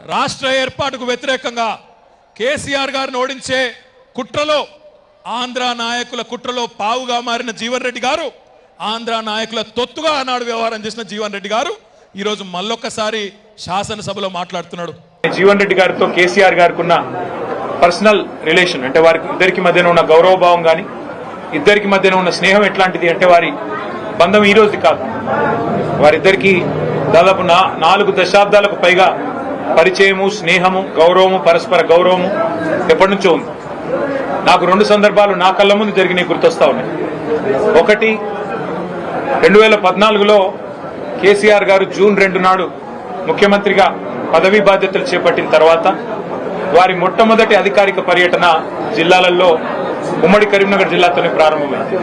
రాష్ట్ర ఏర్పాటుకు వ్యతిరేకంగా కేసీఆర్ గారిని ఓడించే కుట్రలో ఆంధ్ర నాయకుల కుట్రలో పావుగా మారిన జీవన్ రెడ్డి గారు, ఆంధ్ర నాయకుల తొత్తుగా ఆనాడు వ్యవహారం చేసిన జీవన్ రెడ్డి గారు ఈరోజు మళ్ళొక్కసారి శాసనసభలో మాట్లాడుతున్నాడు. జీవన్ రెడ్డి గారితో కేసీఆర్ గారికి ఉన్న పర్సనల్ రిలేషన్ అంటే వారి ఇద్దరికి మధ్యన ఉన్న గౌరవభావం కానీ ఇద్దరికి మధ్యన ఉన్న స్నేహం ఎట్లాంటిది అంటే వారి బంధం ఈ రోజు కాదు, వారిద్దరికి దాదాపు 4 దశాబ్దాలకు పైగా పరిచయము, స్నేహము, గౌరవము, పరస్పర గౌరవము ఎప్పటి నుంచో ఉంది. నాకు 2 సందర్భాలు నా కళ్ళ ముందు జరిగినాయి గుర్తొస్తా ఉన్నాయి. ఒకటి 2014లో కేసీఆర్ గారు జూన్ 2 నాడు ముఖ్యమంత్రిగా పదవీ బాధ్యతలు చేపట్టిన తర్వాత వారి మొట్టమొదటి అధికారిక పర్యటన జిల్లాలలో ఉమ్మడి కరీంనగర్ జిల్లాతోనే ప్రారంభమైంది.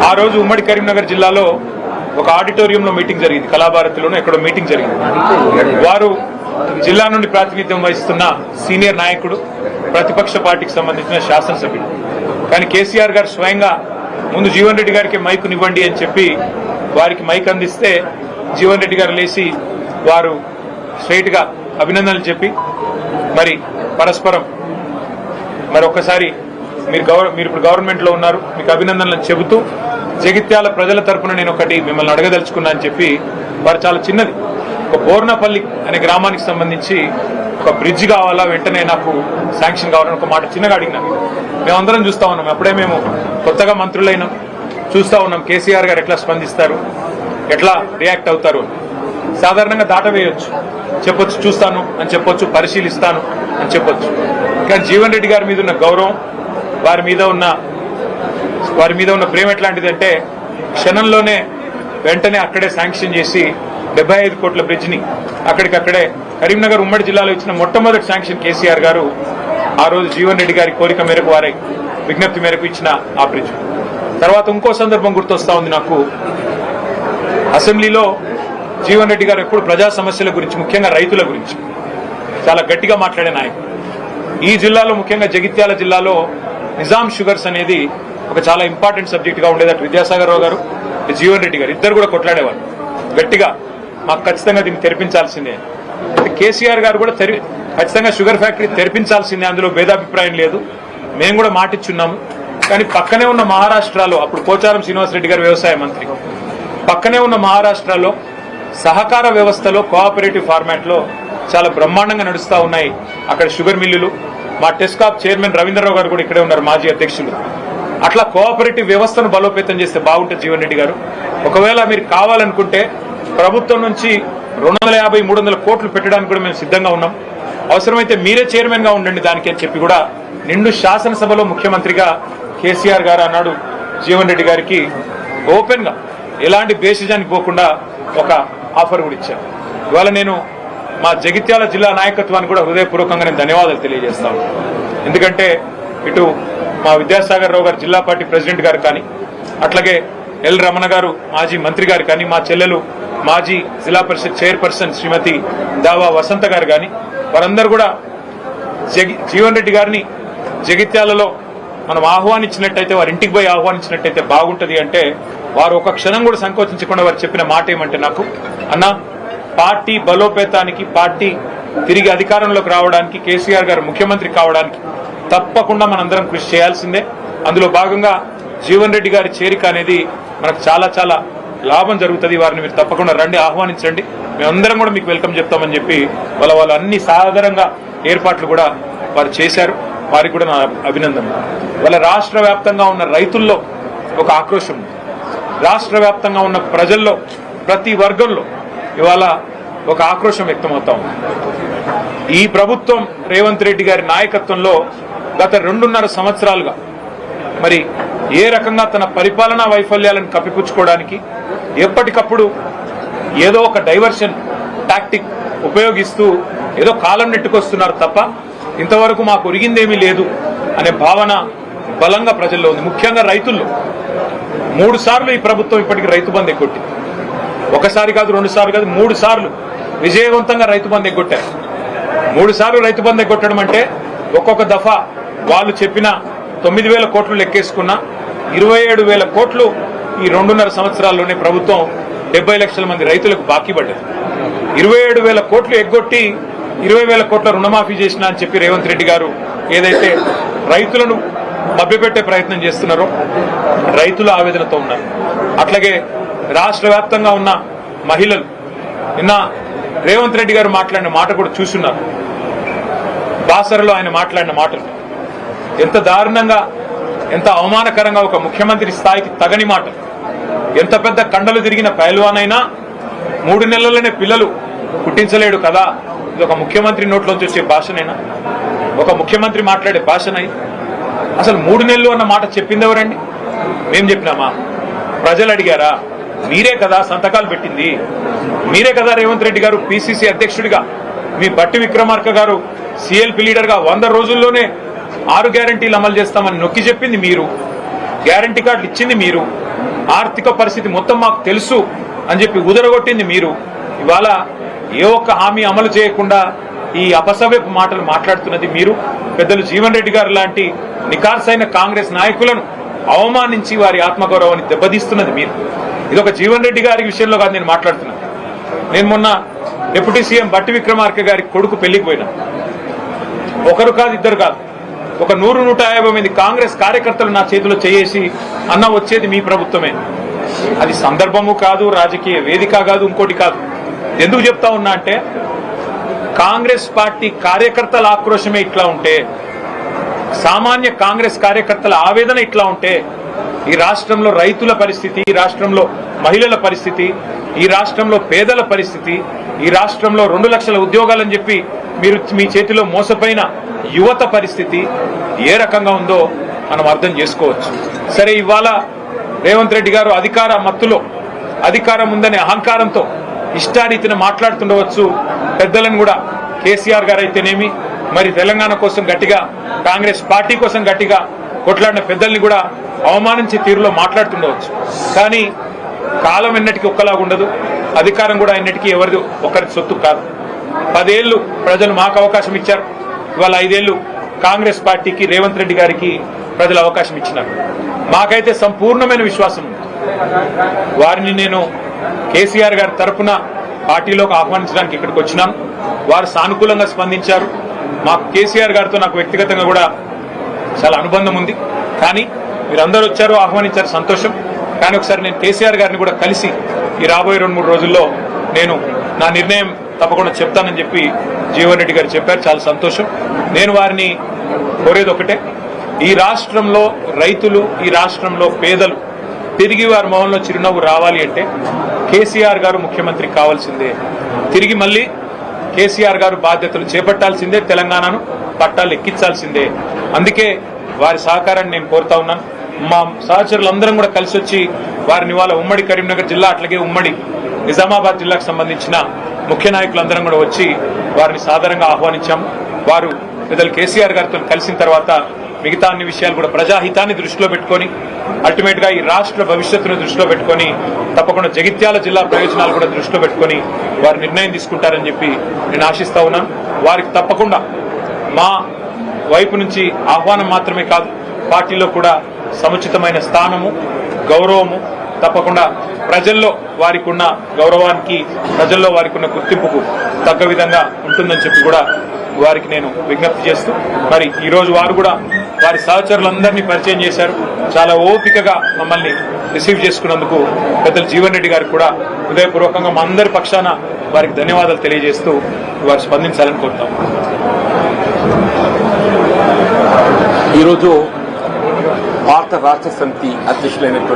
ఆ రోజు ఉమ్మడి కరీంనగర్ జిల్లాలో ఒక ఆడిటోరియంలో మీటింగ్ జరిగింది, కళాభారతిలోనూ ఎక్కడో మీటింగ్ జరిగింది. వారు జిల్లా నుండి ప్రాతినిధ్యం వహిస్తున్న సీనియర్ నాయకుడు, ప్రతిపక్ష పార్టీకి సంబంధించిన శాసనసభ్యుడు. కానీ కేసీఆర్ గారు స్వయంగా ముందు జీవన్ రెడ్డి గారికి మైకునివ్వండి అని చెప్పి వారికి మైక్ అందిస్తే జీవన్ రెడ్డి గారు లేచి వారు స్ట్రైట్ గా అభినందనలు చెప్పి మరి పరస్పరం ఒక్కసారి మీరు ఇప్పుడు గవర్నమెంట్ లో ఉన్నారు, మీకు అభినందనలు చెబుతూ జగిత్యాల ప్రజల తరపున నేను ఒకటి మిమ్మల్ని అడగదలుచుకున్నా అని చెప్పి వారు చాలా చిన్నది ఒక బోర్నపల్లి అనే గ్రామానికి సంబంధించి ఒక బ్రిడ్జ్ కావాలా, వెంటనే నాకు శాంక్షన్ కావాలని ఒక మాట చిన్నగా అడిగినాను. మేమందరం చూస్తా ఉన్నాం, అప్పుడే మేము కొత్తగా మంత్రులైనాం, చూస్తా ఉన్నాం కేసీఆర్ గారు ఎట్లా స్పందిస్తారు, ఎట్లా రియాక్ట్ అవుతారు. సాధారణంగా దాటవేయొచ్చు, చెప్పొచ్చు చూస్తాను అని చెప్పొచ్చు, పరిశీలిస్తాను అని చెప్పొచ్చు. కానీ జీవన్ రెడ్డి గారి మీద ఉన్న గౌరవం, వారి మీద ఉన్న ప్రేమ ఎట్లాంటిదంటే క్షణంలోనే వెంటనే అక్కడే శాంక్షన్ చేసి 75 కోట్ల బ్రిడ్జ్ ని అక్కడికక్కడే కరీంనగర్ ఉమ్మడి జిల్లాలో ఇచ్చిన మొట్టమొదటి శాంక్షన్ కేసీఆర్ గారు ఆ రోజు జీవన్ రెడ్డి గారి కోరిక మేరకు, వారి విజ్ఞప్తి మేరకు ఇచ్చిన ఆ బ్రిడ్జ్. తర్వాత ఇంకో సందర్భం గుర్తొస్తా ఉంది నాకు. అసెంబ్లీలో జీవన్ రెడ్డి గారు ఎప్పుడు ప్రజా సమస్యల గురించి, ముఖ్యంగా రైతుల గురించి చాలా గట్టిగా మాట్లాడే నాయకుడు. ఈ జిల్లాలో ముఖ్యంగా జగిత్యాల జిల్లాలో నిజాం షుగర్స్ అనేది ఒక చాలా ఇంపార్టెంట్ సబ్జెక్ట్ గా ఉండేది. అటు విద్యాసాగర్ రావు గారు, జీవన్ రెడ్డి గారు ఇద్దరు కూడా కొట్లాడేవారు గట్టిగా, మాకు ఖచ్చితంగా దీన్ని తెరిపించాల్సిందే. కేసీఆర్ గారు కూడా ఖచ్చితంగా షుగర్ ఫ్యాక్టరీ తెరిపించాల్సిందే, అందులో భేదాభిప్రాయం లేదు, మేము కూడా మాటిచ్చున్నాము. కానీ పక్కనే ఉన్న మహారాష్ట్రలో, అప్పుడు పోచారం శ్రీనివాసరెడ్డి గారు వ్యవసాయ మంత్రి, పక్కనే ఉన్న మహారాష్ట్రలో సహకార వ్యవస్థలో కోఆపరేటివ్ ఫార్మాట్ లో చాలా బ్రహ్మాండంగా నడుస్తా ఉన్నాయి అక్కడ షుగర్ మిల్లులు. మా టెస్కాప్ చైర్మన్ రవీంద్రరావు గారు కూడా ఇక్కడే ఉన్నారు, మాజీ అధ్యక్షులు. అట్లా కోఆపరేటివ్ వ్యవస్థను బలోపేతం చేస్తే బాగుంటుంది జీవన్ రెడ్డి గారు. ఒకవేళ మీరు కావాలనుకుంటే ప్రభుత్వం నుంచి 250-300 కోట్లు పెట్టడానికి కూడా మేము సిద్ధంగా ఉన్నాం. అవసరమైతే మీరే చైర్మన్ గా ఉండండి దానికి అని చెప్పి కూడా నిండు శాసనసభలో ముఖ్యమంత్రిగా కేసీఆర్ గారు అన్నాడు జీవన్ రెడ్డి గారికి ఓపెన్ గా, ఎలాంటి బేసిజానికి పోకుండా ఒక ఆఫర్ కూడా ఇచ్చారు. ఇవాళ నేను మా జగిత్యాల జిల్లా నాయకత్వానికి కూడా హృదయపూర్వకంగా నేను ధన్యవాదాలు తెలియజేస్తాను. ఎందుకంటే ఇటు మా విద్యాసాగర్ రావు గారు జిల్లా పార్టీ ప్రెసిడెంట్ గారు కానీ, అట్లాగే ఎల్ రమణ గారు మాజీ మంత్రి గారు కానీ, మా చెల్లెలు మాజీ జిల్లా పరిషత్ చైర్పర్సన్ శ్రీమతి దావా వసంత గారు కానీ, వారందరూ కూడా జీవన్ రెడ్డి గారిని జగిత్యాలలో మనం ఆహ్వానించినట్టయితే, వారి ఇంటికి పోయి ఆహ్వానించినట్టయితే బాగుంటది అంటే వారు ఒక క్షణం కూడా సంకోచించకుండా వారు చెప్పిన మాట ఏమంటే, నాకు అన్న పార్టీ బలోపేతానికి, పార్టీ తిరిగి అధికారంలోకి రావడానికి, కేసీఆర్ గారు ముఖ్యమంత్రి కావడానికి తప్పకుండా మనందరం కృషి చేయాల్సిందే. అందులో భాగంగా జీవన్ రెడ్డి గారి చేరిక అనేది మనకు చాలా చాలా లాభం జరుగుతుంది. వారిని మీరు తప్పకుండా రండి, ఆహ్వానించండి, మేమందరం కూడా మీకు వెల్కమ్ చెప్తామని చెప్పి వాళ్ళు అన్ని సాధారణంగా ఏర్పాట్లు కూడా వారు చేశారు. వారికి కూడా నా అభినందనలు. వాళ్ళ రాష్ట్ర వ్యాప్తంగా ఉన్న రైతుల్లో ఒక ఆక్రోశం ఉంది, రాష్ట్ర వ్యాప్తంగా ఉన్న ప్రజల్లో ప్రతి వర్గంలో ఇవాళ ఒక ఆక్రోశం వ్యక్తమవుతా ఉంది. ఈ ప్రభుత్వం రేవంత్ రెడ్డి గారి నాయకత్వంలో గత 2.5 సంవత్సరాలుగా మరి ఏ రకంగా తన పరిపాలనా వైఫల్యాలను కప్పిపుచ్చుకోవడానికి ఎప్పటికప్పుడు ఏదో ఒక డైవర్షన్ టాక్టిక్ ఉపయోగిస్తూ ఏదో కాలం నెట్టుకొస్తున్నారు తప్ప ఇంతవరకు మాకు ఒరిగిందేమీ లేదు అనే భావన బలంగా ప్రజల్లో ఉంది. ముఖ్యంగా రైతుల్లో 3 సార్లు ఈ ప్రభుత్వం ఇప్పటికీ రైతు బంధు ఎగ్గొట్టింది. ఒకసారి కాదు, 2 సార్లు కాదు, 3 సార్లు విజయవంతంగా రైతు బంధు ఎగ్గొట్టారు. 3 సార్లు రైతు బంధు ఎగ్గొట్టడం అంటే ఒక్కొక్క దఫా వాళ్ళు చెప్పిన 9,000 కోట్లు లెక్కేసుకున్న 27,000 కోట్లు ఈ 2.5 సంవత్సరాల్లోనే ప్రభుత్వం 70 లక్షల మంది రైతులకు బాకీ పడ్డది. 27,000 కోట్లు ఎగ్గొట్టి 20,000 కోట్ల రుణమాఫీ చేసినా అని చెప్పి రేవంత్ రెడ్డి గారు ఏదైతే రైతులను మభ్యపెట్టే ప్రయత్నం చేస్తున్నారో రైతులు ఆవేదనతో ఉన్నారు. అట్లాగే రాష్ట్ర వ్యాప్తంగా ఉన్న మహిళలు నిన్న రేవంత్ రెడ్డి గారు మాట్లాడిన మాట కూడా చూస్తున్నారు. బాసరలో ఆయన మాట్లాడిన మాటలు ఎంత దారుణంగా, ఎంత అవమానకరంగా, ఒక ముఖ్యమంత్రి స్థాయికి తగని మాట. ఎంత పెద్ద కండలు తిరిగిన పైల్వానైనా 3 నెలల్లోనే పిల్లలు పుట్టించలేడు కదా, ఇది ఒక ముఖ్యమంత్రి నోట్లోంచి వచ్చే భాషనైనా, ఒక ముఖ్యమంత్రి మాట్లాడే భాషనై? అసలు 3 నెలలు అన్న మాట చెప్పింది ఎవరండి? మేం చెప్పినామా? ప్రజలు అడిగారా? మీరే కదా సంతకాలు పెట్టింది, మీరే కదా రేవంత్ రెడ్డి గారు పిసిసి అధ్యక్షుడిగా, మీ బట్టి విక్రమార్క గారు సిఎల్పి లీడర్ గా 100 రోజుల్లోనే 6 గ్యారంటీలు అమలు చేస్తామని నొక్కి చెప్పింది మీరు, గ్యారంటీ కార్డులు ఇచ్చింది మీరు, ఆర్థిక పరిస్థితి మొత్తం మాకు తెలుసు అని చెప్పి ఉదరగొట్టింది మీరు. ఇవాళ ఏ ఒక్క హామీ అమలు చేయకుండా ఈ అపసవ్యపు మాటలు మాట్లాడుతున్నది మీరు. పెద్దలు జీవన్ రెడ్డి గారు లాంటి నికార్సైన కాంగ్రెస్ నాయకులను అవమానించి వారి ఆత్మగౌరవాన్ని దెబ్బతీస్తున్నది మీరు. ఇది ఒక జీవన్ రెడ్డి గారి విషయంలో కాదు నేను మాట్లాడుతున్నాను. నేను మొన్న డిప్యూటీ సీఎం బట్టి విక్రమార్క గారి కొడుకు పెళ్లికి పోయినా. ఒకరు కాదు, ఇద్దరు కాదు, ఒక 100-150 మంది కాంగ్రెస్ కార్యకర్తలు నా చేతిలో చేసి అన్న వచ్చేది మీ ప్రభుత్వమే. అది సందర్భము కాదు, రాజకీయ వేదిక కాదు, ఇంకోటి కాదు. ఎందుకు చెప్తా ఉన్నా అంటే కాంగ్రెస్ పార్టీ కార్యకర్తల ఆక్రోశమే ఇట్లా ఉంటే, సామాన్య కాంగ్రెస్ కార్యకర్తల ఆవేదన ఇట్లా ఉంటే, ఈ రాష్ట్రంలో రైతుల పరిస్థితి, ఈ రాష్ట్రంలో మహిళల పరిస్థితి, ఈ రాష్ట్రంలో పేదల పరిస్థితి, ఈ రాష్ట్రంలో 2 లక్షల ఉద్యోగాలని చెప్పి మీరు మీ చేతిలో మోసపోయిన యువత పరిస్థితి ఏ రకంగా ఉందో మనం అర్థం చేసుకోవచ్చు. సరే, ఇవాళ రేవంత్ రెడ్డి గారు అధికార మత్తులో, అధికారం ఉందనే అహంకారంతో ఇష్టారీతిన మాట్లాడుతుండవచ్చు. పెద్దలను కూడా కేసీఆర్ గారు అయితేనేమి, మరి తెలంగాణ కోసం గట్టిగా, కాంగ్రెస్ పార్టీ కోసం గట్టిగా కొట్లాడిన పెద్దల్ని కూడా అవమానించే తీరులో మాట్లాడుతుండవచ్చు. కానీ కాలం ఎన్నటికీ ఒక్కలాగా ఉండదు, అధికారం కూడా ఎన్నటికీ ఎవరిది ఒకరి సొత్తు కాదు. 10 ఏళ్లు ప్రజలు మాకు అవకాశం ఇచ్చారు. ఇవాళ 5 ఏళ్లు కాంగ్రెస్ పార్టీకి, రేవంత్ రెడ్డి గారికి ప్రజలు అవకాశం ఇచ్చినారు. మాకైతే సంపూర్ణమైన విశ్వాసం ఉంది. వారిని నేను కేసీఆర్ గారి తరఫున పార్టీలోకి ఆహ్వానించడానికి ఇక్కడికి వచ్చినాను. వారు సానుకూలంగా స్పందించారు. మాకు కేసీఆర్ గారితో నాకు వ్యక్తిగతంగా కూడా చాలా అనుబంధం ఉంది. కానీ మీరందరూ వచ్చారు, ఆహ్వానించారు, సంతోషం. కానీ ఒకసారి నేను కేసీఆర్ గారిని కూడా కలిసి ఈ రాబోయే 2-3 రోజుల్లో నేను నా నిర్ణయం తప్పకుండా చెప్తానని చెప్పి జీవన్ రెడ్డి గారు చెప్పారు. చాలా సంతోషం. నేను వారిని కోరేది ఒకటే, ఈ రాష్ట్రంలో రైతులు, ఈ రాష్ట్రంలో పేదలు తిరిగి వారి మొహంలో చిరునవ్వు రావాలి అంటే కేసీఆర్ గారు ముఖ్యమంత్రి కావాల్సిందే. తిరిగి మళ్ళీ కేసీఆర్ గారు బాధ్యతలు చేపట్టాల్సిందే, తెలంగాణను పట్టాలు ఎక్కించాల్సిందే. అందుకే వారి సహకారాన్ని నేను కోరుతా ఉన్నాను. మా సహచరులందరం కూడా కలిసి వచ్చి వారిని ఇవాళ ఉమ్మడి కరీంనగర్ జిల్లా, అట్లాగే ఉమ్మడి నిజామాబాద్ జిల్లాకు సంబంధించిన ముఖ్య నాయకులందరం కూడా వచ్చి వారిని సాధారణంగా ఆహ్వానించాము. వారు పెద్దలు కేసీఆర్ గారితో కలిసిన తర్వాత మిగతా అన్ని విషయాలు కూడా ప్రజాహితాన్ని దృష్టిలో పెట్టుకొని, అల్టిమేట్ గా ఈ రాష్ట్ర భవిష్యత్తును దృష్టిలో పెట్టుకొని, తప్పకుండా జగిత్యాల జిల్లా ప్రయోజనాలు కూడా దృష్టిలో పెట్టుకొని వారు నిర్ణయం తీసుకుంటారని చెప్పి నేను ఆశిస్తా ఉన్నాను. వారికి తప్పకుండా మా వైపు నుంచి ఆహ్వానం మాత్రమే కాదు, పార్టీలో కూడా సముచితమైన స్థానము, గౌరవము, తప్పకుండా ప్రజల్లో వారికి ఉన్న గౌరవానికి, ప్రజల్లో వారికి ఉన్న గుర్తింపుకు తగ్గ విధంగా ఉంటుందని చెప్పి కూడా వారికి నేను విజ్ఞప్తి చేస్తూ, మరి ఈ రోజు వారు కూడా వారి సహచరులందరినీ పరిచయం చేశారు. చాలా ఓపికగా మమ్మల్ని రిసీవ్ చేసుకున్నందుకు పెద్దలు జీవన్ రెడ్డి గారికి కూడా హృదయపూర్వకంగా మా అందరి పక్షాన వారికి ధన్యవాదాలు తెలియజేస్తూ వారు స్పందించాలని కోరుతాం. ఈరోజు భారత రాష్ట్ర సమితి అధ్యక్షులైనటువంటి